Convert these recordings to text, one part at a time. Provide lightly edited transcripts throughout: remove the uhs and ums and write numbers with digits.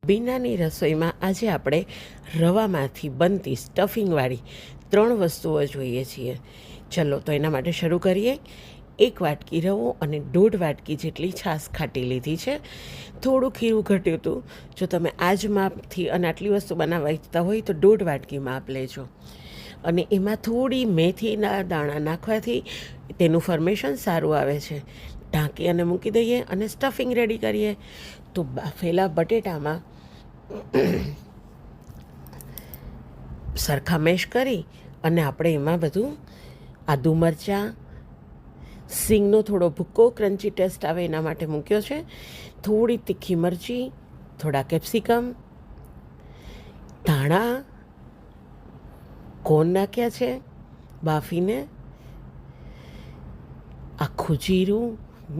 બીનાની રસોઈમાં આજે આપણે રવામાંથી બનતી સ્ટફિંગવાળી 3 વસ્તુઓ જોઈએ છીએ. ચલો તો એના માટે શરૂ કરીએ. 1 વાટકી રવો અને 1.5 વાટકી જેટલી છાશ ખાટી લીધી છે. થોડું ખીરું ઘટ્યું હતું. જો તમે આ જ માપથી અને આટલી વસ્તુ બનાવવા ઈચ્છતા હોય તો 1.5 વાટકી માપ લેજો. અને એમાં થોડી મેથીના દાણા નાખવાથી તેનું ફર્મેશન સારું આવે છે. ઢાંકી અને મૂકી દઈએ અને સ્ટફિંગ રેડી કરીએ. તો બાફેલા બટેટામાં સરખા મેશ કરી અને આપણે એમાં બધું આદુ મરચાં, સિંગનો થોડો ભૂક્કો ક્રન્ચી ટેસ્ટ આવે એના માટે મૂક્યો છે, થોડી તીખી મરચી, થોડા કેપ્સિકમ, ધાણા, કોન નાખ્યા છે બાફીને, આખું જીરું,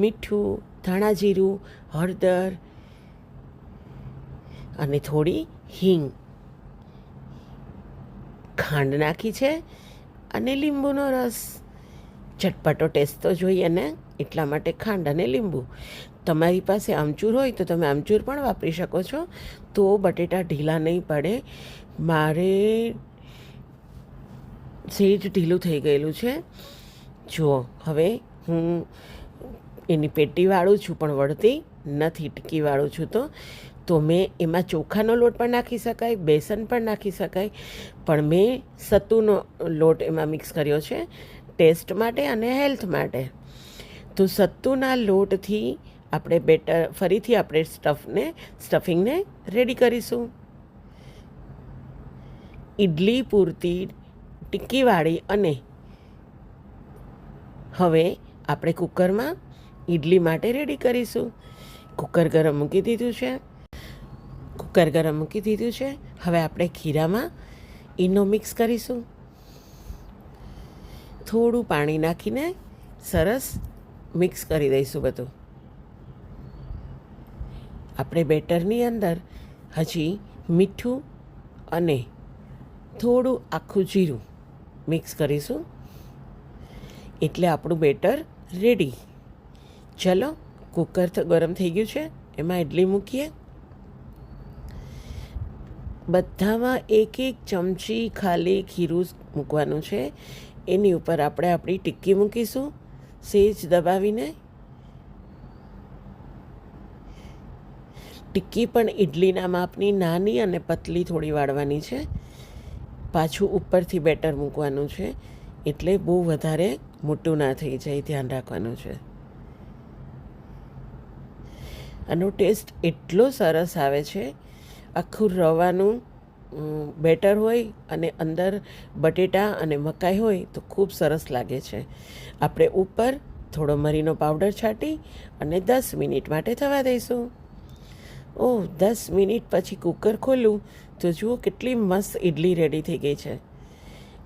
મીઠું, ધાણા જીરું, હળદર અને થોડી હિંગ, ખાંડ નાખી છે અને લીંબુનો રસ. ચટપટો ટેસ્ટ તો જોઈએ ને, એટલા માટે ખાંડ અને લીંબુ. તમારી પાસે આમચૂર હોય તો તમે આમચૂર પણ વાપરી શકો છો, તો બટેટા ઢીલા નહીં પડે. મારે સેજ ઢીલું થઈ ગયેલું છે. જુઓ, હવે હું એની પેટી વાળું છું પણ વળતી નથી, ટીકી વાળું છું. તો મેં એમાં ચોખાનો લોટ પણ નાખી શકાય, બેસન પણ નાખી શકાય, પણ મેં સત્તુનો લોટ એમાં મિક્સ કર્યો છે ટેસ્ટ માટે અને હેલ્થ માટે. તો સત્તુના લોટથી આપણે ફરીથી આપણે સ્ટફિંગને રેડી કરીશું. ઇડલી પૂરતી ટીક્કીવાળી. અને હવે આપણે કુકરમાં ઇડલી માટે રેડી કરીશું. કુકર ગરમ મૂકી દીધું છે. હવે આપણે ખીરામાં ઈનો મિક્સ કરીશું. થોડું પાણી નાખીને સરસ મિક્સ કરી દઈશું બધું. આપણે બેટરની અંદર હજી મીઠું અને થોડું આખું જીરું મિક્સ કરીશું, એટલે આપણું બેટર રેડી. ચલો, કુકર તો ગરમ થઈ ગયું છે, એમાં ઇડલી મૂકીએ. બધામાં 1 ચમચી ખાલી ખીરું મૂકવાનું છે. એની ઉપર આપણે આપણી ટિક્કી મૂકીશું, સેજ દબાવીને. ટિક્કી પણ ઇડલીના માપની નાની અને પતલી થોડી વાળવાની છે. પાછું ઉપરથી બેટર મૂકવાનું છે, એટલે બહુ વધારે મોટું ના થઈ જાય, ધ્યાન રાખવાનું છે. આનો ટેસ્ટ એટલો સરસ આવે છે. આખું રવાનું બેટર હોય અને અંદર બટેટા અને મકાઈ હોય તો ખૂબ સરસ લાગે છે. આપણે ઉપર થોડો મરીનો પાવડર છાંટી અને 10 મિનિટ માટે થવા દઈશું. 10 મિનિટ પછી કુકર ખોલું તો જુઓ કેટલી મસ્ત ઇડલી રેડી થઈ ગઈ છે.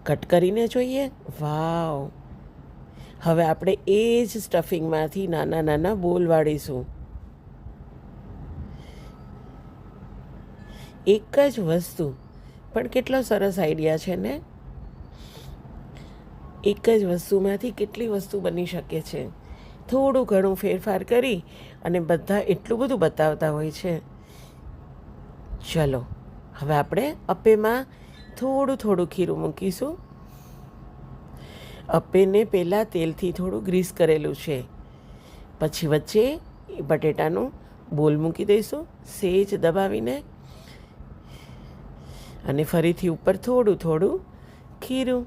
કટ કરીને જોઈએ. વાવ! હવે આપણે એ જ સ્ટફિંગમાંથી નાના નાના બોલ વાળીશું. એક જ વસ્તુ, પણ કેટલો સરસ આઈડિયા છે ને. એક જ વસ્તુમાંથી કેટલી વસ્તુ બની શકે છે. થોડું ઘણું ફેરફાર કરી અને બધા એટલું બધું બતાવતા હોય છે. ચલો, હવે આપણે અપ્પેમાં થોડું ખીરું મૂકીશું. અપ્પેને પહેલાં તેલથી થોડું ગ્રીસ કરેલું છે. પછી વચ્ચે બટેટાનું બોલ મૂકી દઈશું, સેજ દબાવીને. અને ફરીથી ઉપર થોડું ખીરું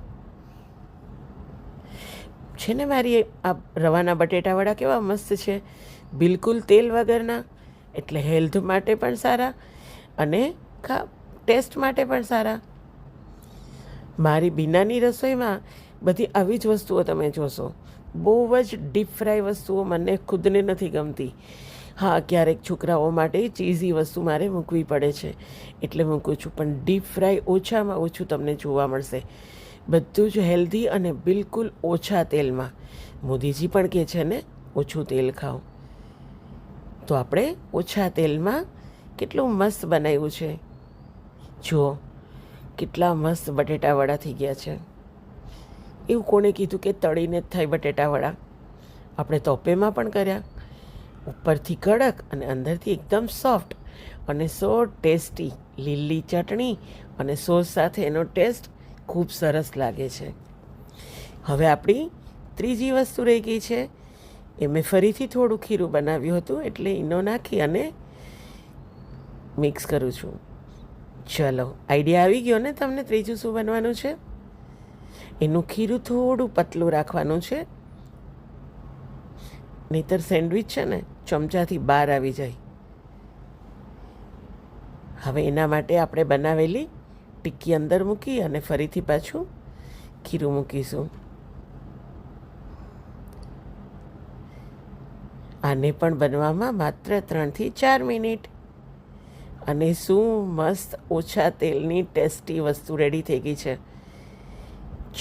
છે ને. મારી આ રવાના બટેટાવાળા કેવા મસ્ત છે, બિલકુલ તેલ વગરના, એટલે હેલ્થ માટે પણ સારા અને ટેસ્ટ માટે પણ સારા. મારી બીનાની રસોઈમાં બધી આવી જ વસ્તુઓ તમે જોશો. બહુ જ ડીપ ફ્રાય વસ્તુઓ મને ખુદને નથી ગમતી. હા, ક્યારેક છોકરાઓ માટે ચીઝી વસ્તુ મારે મૂકવી પડે છે, એટલે મૂકું છું, પણ ડીપ ફ્રાય ઓછામાં ઓછું તમને જોવા મળશે. બધું જ હેલ્ધી અને બિલકુલ ઓછા તેલમાં. મોદીજી પણ કહે છે ને, ઓછું તેલ ખાઓ. તો આપણે ઓછા તેલમાં કેટલું મસ્ત બનાવ્યું છે. જુઓ, કેટલા મસ્ત બટેટાવડા થઈ ગયા છે. એવું કોણે કીધું કે તળીને જ થાય બટેટાવડા? આપણે તો અપ્પેમાં પણ કર્યા. ઉપરથી કડક અને અંદરથી એકદમ સોફ્ટ. અને સો ટેસ્ટી લીલી ચટણી અને સોસ સાથે એનો ટેસ્ટ ખૂબ સરસ લાગે છે. હવે આપણી ત્રીજી વસ્તુ રહી ગઈ છે. એ મેં ફરીથી થોડું ખીરું બનાવ્યું હતું, એટલે ઈનો નાખી અને મિક્સ કરું છું. ચલો, આઈડિયા આવી ગયો ને તમને ત્રીજું શું બનવાનું છે? એનું ખીરું થોડું પતલું રાખવાનું છે, નહીંતર સેન્ડવિચ છે ને ચમચાથી બહાર આવી જાય. હવે એના માટે આપણે બનાવેલી ટિક્કી અંદર મૂકી અને ફરીથી પાછું ખીરું મૂકીશું. આને પણ બનવામાં માત્ર 3 થી 4 મિનિટ. અને શું મસ્ત ઓછા તેલની ટેસ્ટી વસ્તુ રેડી થઈ ગઈ છે.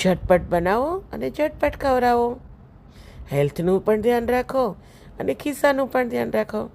ઝટપટ બનાવો અને ઝટપટ ખવડાવો. હેલ્થનું પણ ધ્યાન રાખો અને ખિસ્સાનું પણ ધ્યાન રાખો.